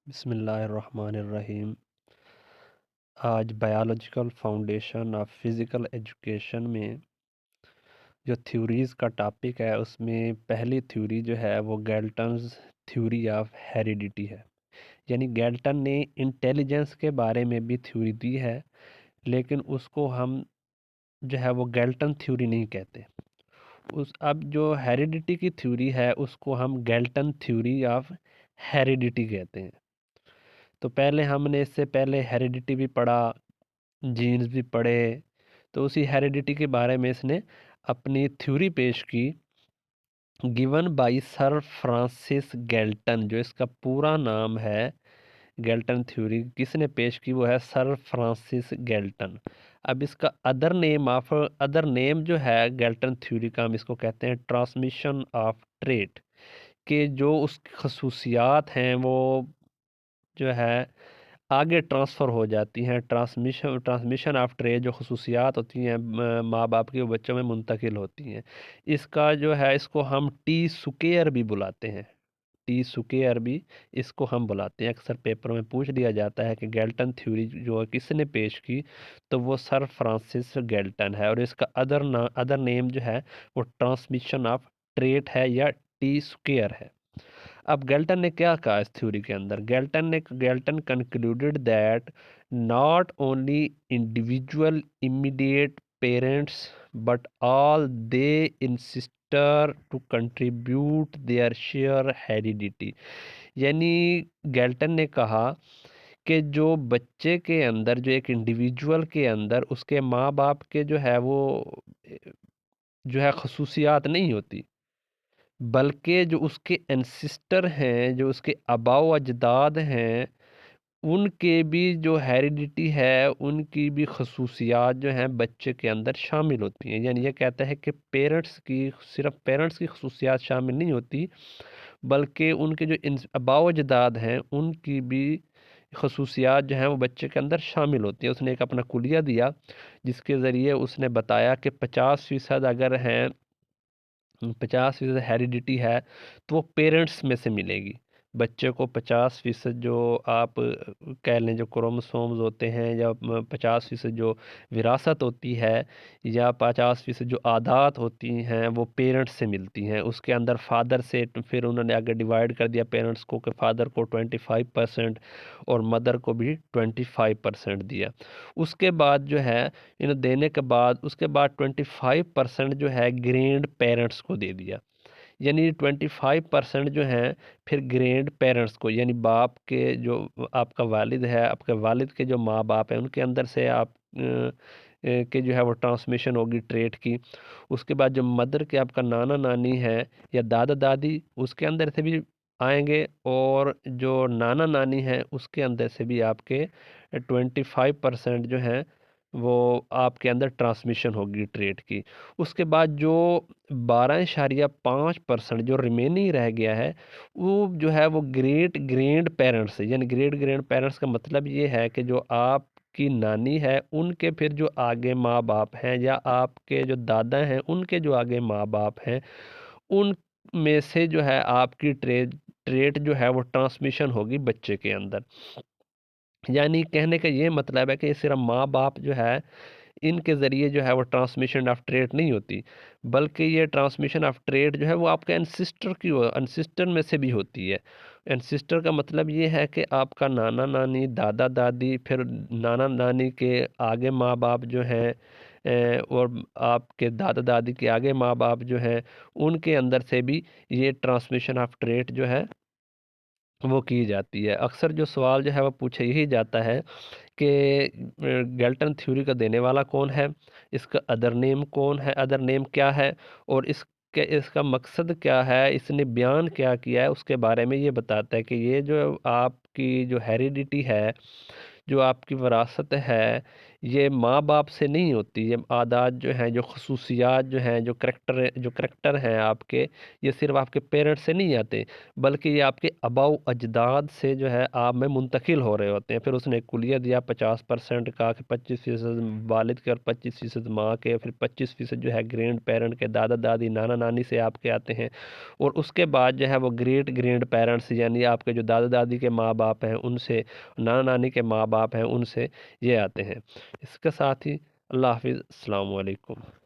बिस्मिल्लाहिर्रहमानिर्रहीम। आज biological foundation of physical education में जो थ्योरीज़ का टॉपिक है उसमें पहली थ्योरी जो है वो गैल्टन्स थ्योरी ऑफ हेरिडिटी है। यानी गैल्टन ने इंटेलिजेंस के बारे में भी थ्योरी दी है, लेकिन उसको हम जो है वो गैल्टन थ्योरी नहीं कहते। उस अब जो हेरिडिटी की थ्योरी है उसको हम गैल्टन थ्योरी ऑफ हेरिडिटी कहते हैं। तो पहले हमने इससे पहले हेरिडिटी भी पढ़ा, जीन्स भी पढ़े। तो उसी हेरिडिटी के बारे में इसने अपनी थ्योरी पेश की, given by sir Francis Galton. जो इसका पूरा नाम है, गैल्टन थ्योरी किसने पेश की, वो है सर फ्रांसिस गैल्टन। अब इसका अदर नेम जो है गैल्टन थ्योरी का, हम इसको कहते हैं ट्रांसमिशन ऑफ ट्रेट। के जो उसकी खसूसियात हैं वो जो है आगे ट्रांसफ़र हो जाती हैं। ट्रांसमिशन ऑफ ट्रेट जो खसूसियात होती हैं माँ बाप के, वो बच्चों में मुंतकिल होती हैं। इसका जो है इसको हम टी सुकेयर भी बुलाते हैं। टी सुकेयर भी इसको हम बुलाते हैं। अक्सर पेपरों में पूछ लिया जाता है कि गैल्टन थ्योरी जो है किसने पेश की, तो वो सर फ्रांसिस गैल्टन है। और इसका अदर नेम जो है वो ट्रांसमिशन ऑफ ट्रेट है या टी सुकेयर है। अब गैल्टन ने क्या कहा इस थ्योरी के अंदर, Galton concluded that not only individual immediate parents but all the ancestors to contribute their share heredity. यानी गैल्टन ने कहा कि जो बच्चे के अंदर, जो एक इंडिविजुअल के अंदर उसके माँ बाप के जो है वो जो है खसूसियात नहीं होती, बल्कि जो उसके एंसिस्टर हैं, जो उसके आबाओ अजदाद हैं, उनके भी जो हेरिडिटी है, उनकी भी खसूसियात जो हैं बच्चे के अंदर शामिल होती हैं। यानी ये कहता है कि सिर्फ पेरेंट्स की खसूसियात शामिल नहीं होती, बल्कि उनके जो आबाओ अजदाद हैं उनकी भी खसूसियात जो हैं वो बच्चे के अंदर शामिल होती हैं। उसने एक अपना कुलिया दिया जिसके ज़रिए उसने बताया कि 50% अगर हैं, 50% हेरिडिटी है तो वो पेरेंट्स में से मिलेगी। बच्चे को 50% जो आप कह लें जो क्रोमोसोम्स होते हैं, या 50% जो विरासत होती है, या 50% जो आदात होती हैं वो पेरेंट्स से मिलती हैं। उसके अंदर फादर से फिर उन्होंने आगे डिवाइड कर दिया पेरेंट्स को, कि फादर को 25% और मदर को भी 25% दिया। उसके बाद जो है इन्हें देने के बाद उसके बाद 25% जो है ग्रैंड पेरेंट्स को दे दिया। यानी 25% जो हैं फिर ग्रैंड पेरेंट्स को, यानी बाप के जो आपका वालिद है, आपके वालिद के जो माँ बाप हैं उनके अंदर से आप के जो है वो ट्रांसमिशन होगी ट्रेट की। उसके बाद जो मदर के आपका नाना नानी है या दादा दादी, उसके अंदर से भी आएंगे, और जो नाना नानी है उसके अंदर से भी आपके 25% जो हैं वो आपके अंदर ट्रांसमिशन होगी ट्रेट की। उसके बाद जो 12.5% जो रिमेनिंग रह गया है, वो जो है वो ग्रेट ग्रैंड पेरेंट्स है। यानी ग्रेट ग्रैंड पेरेंट्स का मतलब ये है कि जो आपकी नानी है उनके फिर जो आगे माँ बाप हैं, या आपके जो दादा हैं उनके जो आगे माँ बाप हैं, उन में से जो है आपकी ट्रेट जो है वो ट्रांसमिशन होगी बच्चे के अंदर। यानी कहने का ये मतलब है कि सिर्फ माँ बाप जो है इनके ज़रिए जो है वो ट्रांसमिशन ऑफ ट्रेट नहीं होती, बल्कि ये ट्रांसमिशन ऑफ ट्रेट जो है वो आपके एंसिस्टर में से भी होती है। एंसिस्टर का मतलब ये है कि आपका नाना नानी, दादा दादी, फिर नाना नानी के आगे माँ बाप जो हैं, और आपके दादा दादी के आगे माँ बाप जो हैं, उनके अंदर से भी ये ट्रांसमिशन ऑफ ट्रेट जो है वो की जाती है। अक्सर जो सवाल जो है वो पूछा यही जाता है कि गैल्टन थ्योरी का देने वाला कौन है, इसका अदर नेम कौन है, अदर नेम क्या है, और इसका मकसद क्या है, इसने बयान क्या किया है, उसके बारे में ये बताता है कि ये जो आपकी जो हेरिडिटी है, जो आपकी विरासत है, ये माँ बाप से नहीं होती। ये आदत जो हैं, जो खसूसियात जो हैं, जो करैक्टर हैं आपके, ये सिर्फ आपके पेरेंट्स से नहीं आते, बल्कि ये आपके आबाओ अजदाद से जो है आप में मुंतकिल हो रहे होते हैं। फिर उसने कुलिया दिया 50% का, कि 25% वालिद के और 25% माँ के, फिर 25% जो है ग्रैंड पेरेंट के, दादा दादी नाना नानी से आपके आते हैं। और उसके बाद जो है वो ग्रेट ग्रैंड पेरेंट्स, यानी आपके जो दादा दादी के माँ बाप हैं उनसे, नाना नानी के माँ बाप हैं उनसे ये आते हैं। इसके साथ ही अल्लाह हाफिज़, अस्सलाम वालेकुम।